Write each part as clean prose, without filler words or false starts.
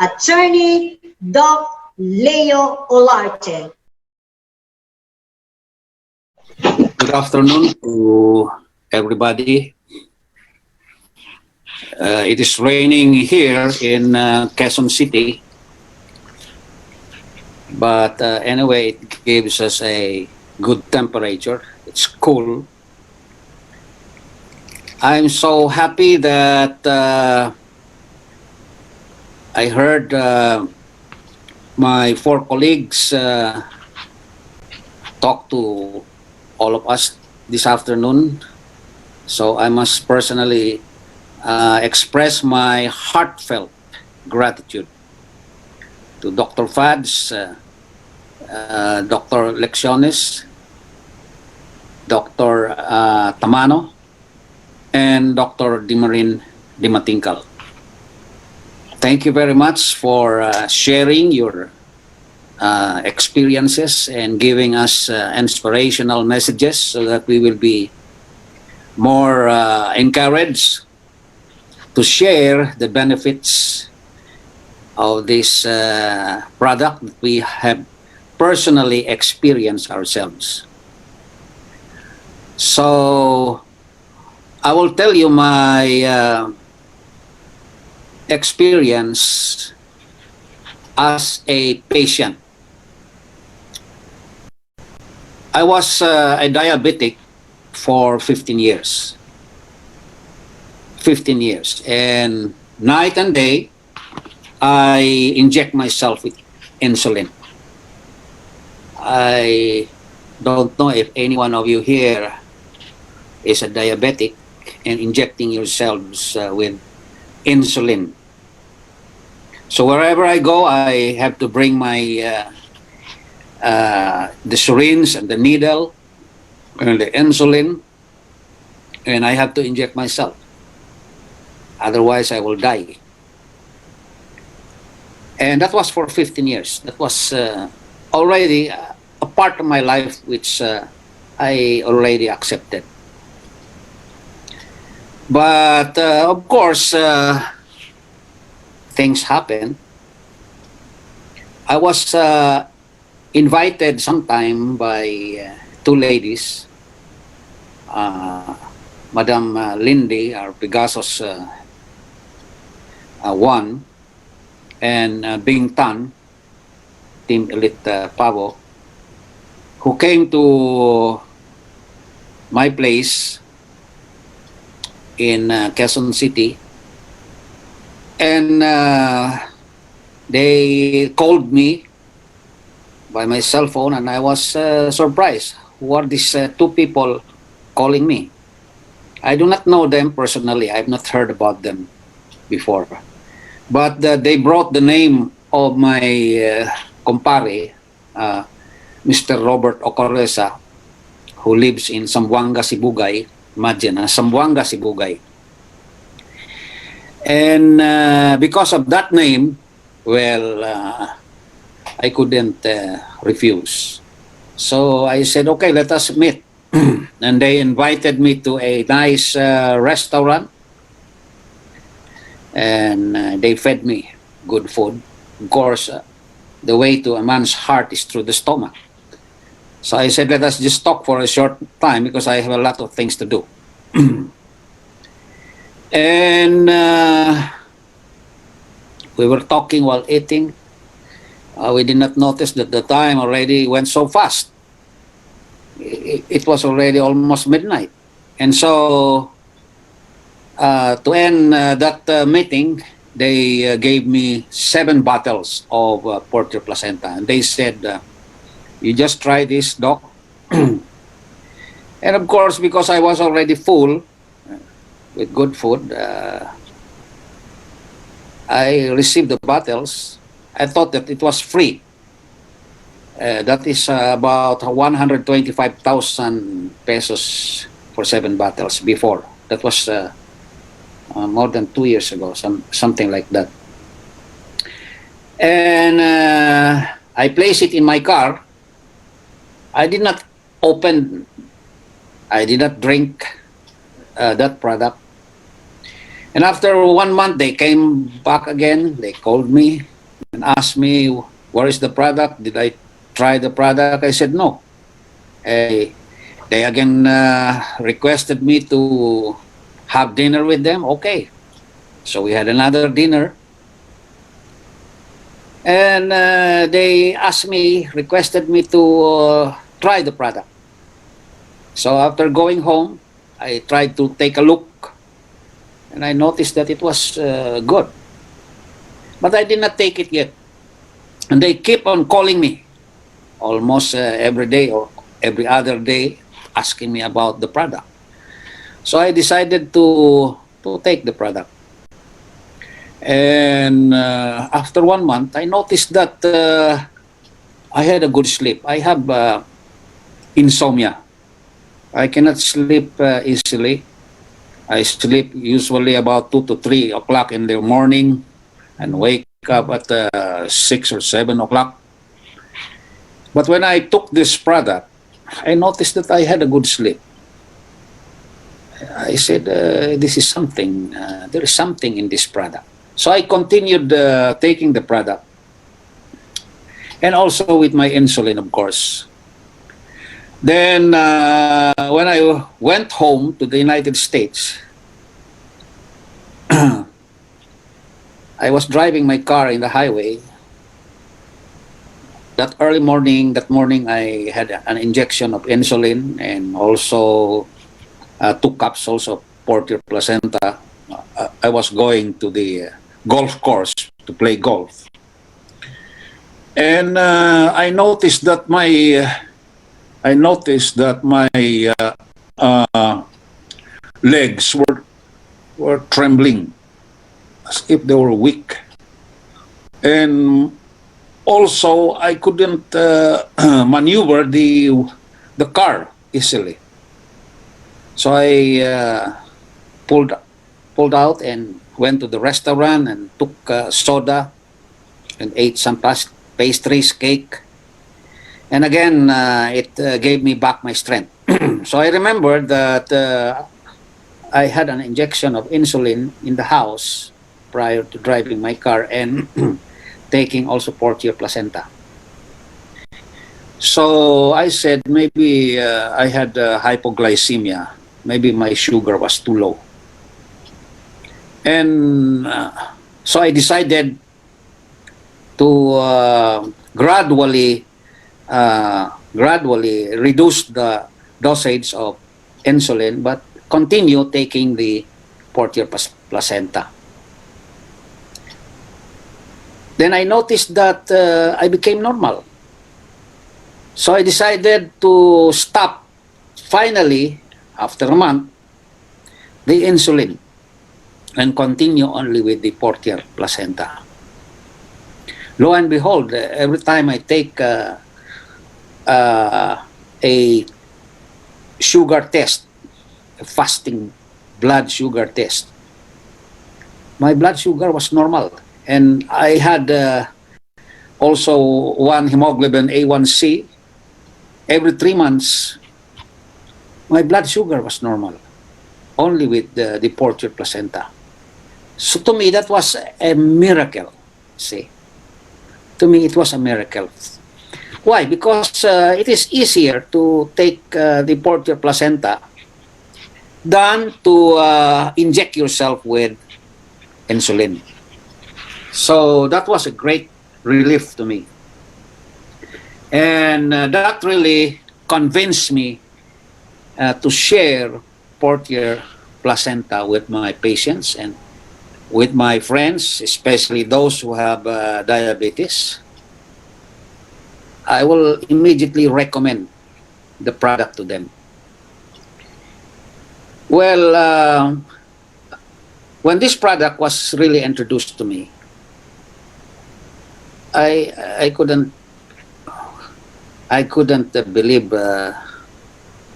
Attorney Doc Leo Olarte. Good afternoon to everybody. It is raining here in Quezon City, but anyway, it gives us a good temperature. It's cool. I'm so happy that I heard my four colleagues talk to all of us this afternoon. So I must personally express my heartfelt gratitude to Dr. Fads, Dr. Lecciones, Dr. Tamano, and Dr. Dimarin Dimatinkal. Thank you very much for sharing your experiences and giving us inspirational messages so that we will be more encouraged to share the benefits of this product that we have personally experienced ourselves. So I will tell you my experience as a patient. I was a diabetic for 15 years. 15 years. And night and day, I inject myself with insulin. I don't know if any one of you here is a diabetic and injecting yourselves with insulin. So wherever I go, I have to bring my the syringe and the needle and the insulin, and I have to inject myself. Otherwise, I will die. And that was for 15 years. That was already a part of my life which I already accepted. But of course, things happen. I was invited sometime by two ladies, Madam Lindy, our Pegasus one, and Bing Tan, Team Elite Pavo, who came to my place in Quezon City, and they called me by my cell phone, and I was surprised. Who are these two people calling me? I do not know them personally. I have not heard about them before. But they brought the name of my compare, Mr. Robert Ocoresa, who lives in Zamboanga, Sibugay. Imagine, Zamboanga, Sibugay. And because of that name, well, I couldn't refuse. So I said, okay, let us meet. And they invited me to a nice restaurant. And they fed me good food. Of course, the way to a man's heart is through the stomach. So I said, let us just talk for a short time because I have a lot of things to do. And we were talking while eating. We did not notice that the time already went so fast. It was already almost midnight. And so to end that meeting, they gave me 7 bottles of Purtier Placenta. And they said, you just try this, Doc. And of course, because I was already full with good food, I received the bottles. I thought that it was free. That is about 125,000 pesos for 7 bottles before. That was more than 2 years ago, something like that. And I placed it in my car. I did not drink that product. And after 1 month, they came back again. They called me and asked me, where is the product? Did I try the product? I said no. They again requested me to have dinner with them. Okay. So we had another dinner. And they asked me, requested me to try the product. So after going home, I tried to take a look, and I noticed that it was good. But I did not take it yet. And they keep on calling me almost every day or every other day, asking me about the product. So I decided to take the product. And after 1 month, I noticed that I had a good sleep. I have insomnia. I cannot sleep easily. I sleep usually about 2 to 3 o'clock in the morning and wake up at 6 or 7 o'clock. But when I took this product, I noticed that I had a good sleep. I said, this is something, there is something in this product. So I continued taking the product. And also with my insulin, of course. Then when I went home to the United States, I was driving my car in the highway. That morning, I had an injection of insulin and also 2 capsules of Purtier Placenta. I was going to the golf course to play golf. And I noticed that my legs were trembling as if they were weak. And also I couldn't maneuver the car easily. So I pulled out and went to the restaurant and took soda and ate some pastries, cake. And again, it gave me back my strength. So I remembered that I had an injection of insulin in the house prior to driving my car and taking also Purtier Placenta. So I said maybe I had hypoglycemia. Maybe my sugar was too low. And so I decided to gradually reduce the dosage of insulin, but continue taking the Purtier Placenta. Then I noticed that I became normal. So I decided to stop, finally, after a month, the insulin and continue only with the Purtier Placenta. Lo and behold, every time I take a sugar test, a fasting blood sugar test, my blood sugar was normal. And I had also one hemoglobin A1C. Every 3 months, my blood sugar was normal, only with the Purtier Placenta. So to me, that was a miracle, see. To me, it was a miracle. Why? Because it is easier to take the Purtier Placenta than to inject yourself with insulin. So that was a great relief to me. And that really convinced me to share Purtier Placenta with my patients and with my friends, especially those who have diabetes. I will immediately recommend the product to them. Well, when this product was really introduced to me, I couldn't believe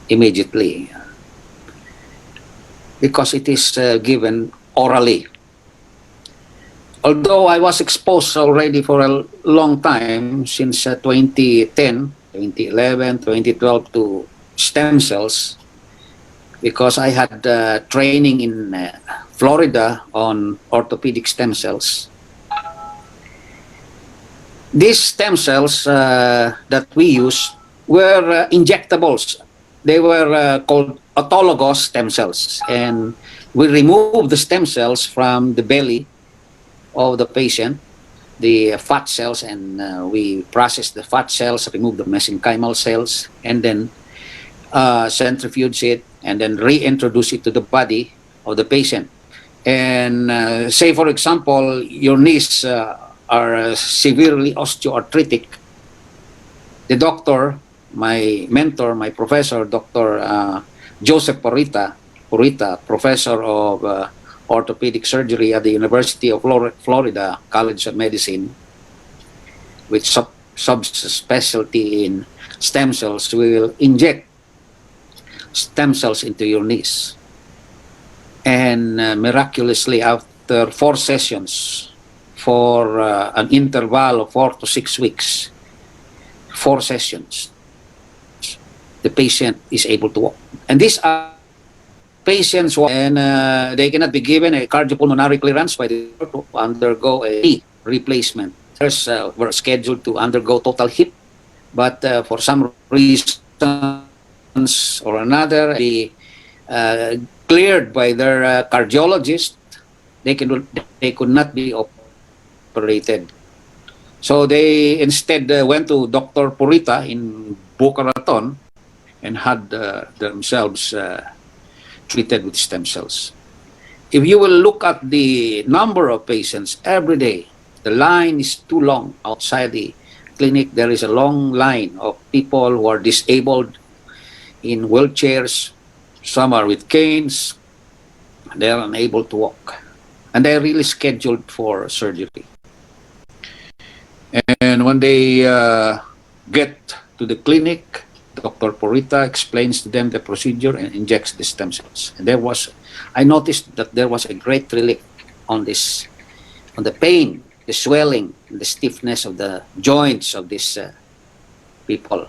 immediately, because it is given orally. Although I was exposed already for a long time, since 2010, 2011, 2012, to stem cells, because I had training in Florida on orthopedic stem cells. These stem cells that we use were injectables. They were called autologous stem cells, and we remove the stem cells from the belly of the patient, the fat cells, and we process the fat cells, remove the mesenchymal cells, and then centrifuge it, and then reintroduce it to the body of the patient. And say, for example, your knees are severely osteoarthritic. The doctor, my mentor, my professor, Dr. Joseph Purita, professor of orthopedic surgery at the University of Florida College of Medicine, with subspecialty in stem cells, will inject stem cells into your knees. And miraculously, after 4 sessions, for an interval of 4 to 6 weeks, 4 sessions, the patient is able to walk. And these are patients, and they cannot be given a cardiopulmonary clearance by the doctor to undergo a knee replacement. Others were scheduled to undergo total hip, but for some reasons or another, they cleared by their cardiologist. They could not be operated. So they instead went to Dr. Purita in Boca Raton and had themselves treated with stem cells. If you will look at the number of patients every day, the line is too long outside the clinic. There is a long line of people who are disabled in wheelchairs. Some are with canes. They are unable to walk. And they're really scheduled for surgery. And when they get to the clinic, Dr. Purita explains to them the procedure and injects the stem cells. And I noticed that there was a great relief on the pain, the swelling, the stiffness of the joints of these people.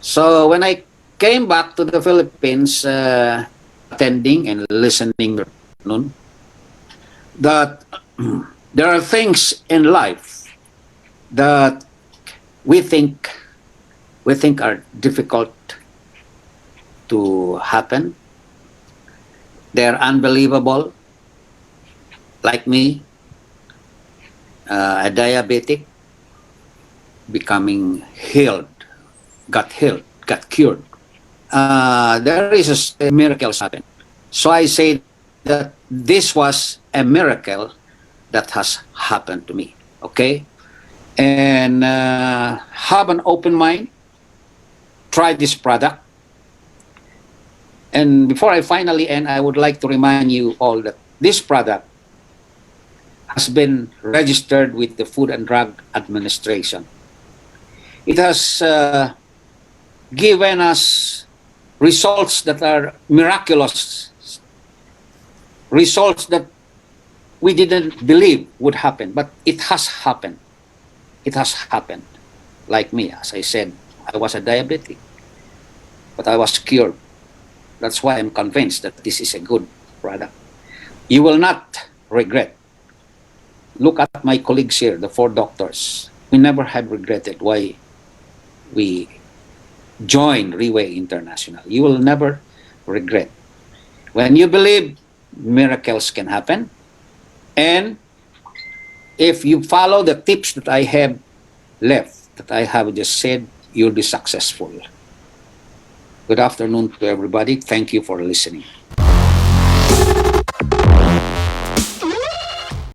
So when I came back to the Philippines, attending and listening, that there are things in life that we think are difficult to happen. They're unbelievable. Like me, a diabetic, becoming healed, got cured. There is a miracle happen. So I say that this was a miracle that has happened to me. Okay, and have an open mind. Try this product. And before I finally end, I would like to remind you all that this product has been registered with the Food and Drug Administration. It has given us results that are miraculous, results that we didn't believe would happen, but it has happened. It has happened. Like me, as I said, I was a diabetic, but I was cured. That's why I'm convinced that this is a good product. You will not regret. Look at my colleagues here, the 4 doctors. We never have regretted why we joined Reway International. You will never regret. When you believe, miracles can happen. And if you follow the tips that I have left, that I have just said, you'll be successful. Good afternoon to everybody. Thank you for listening.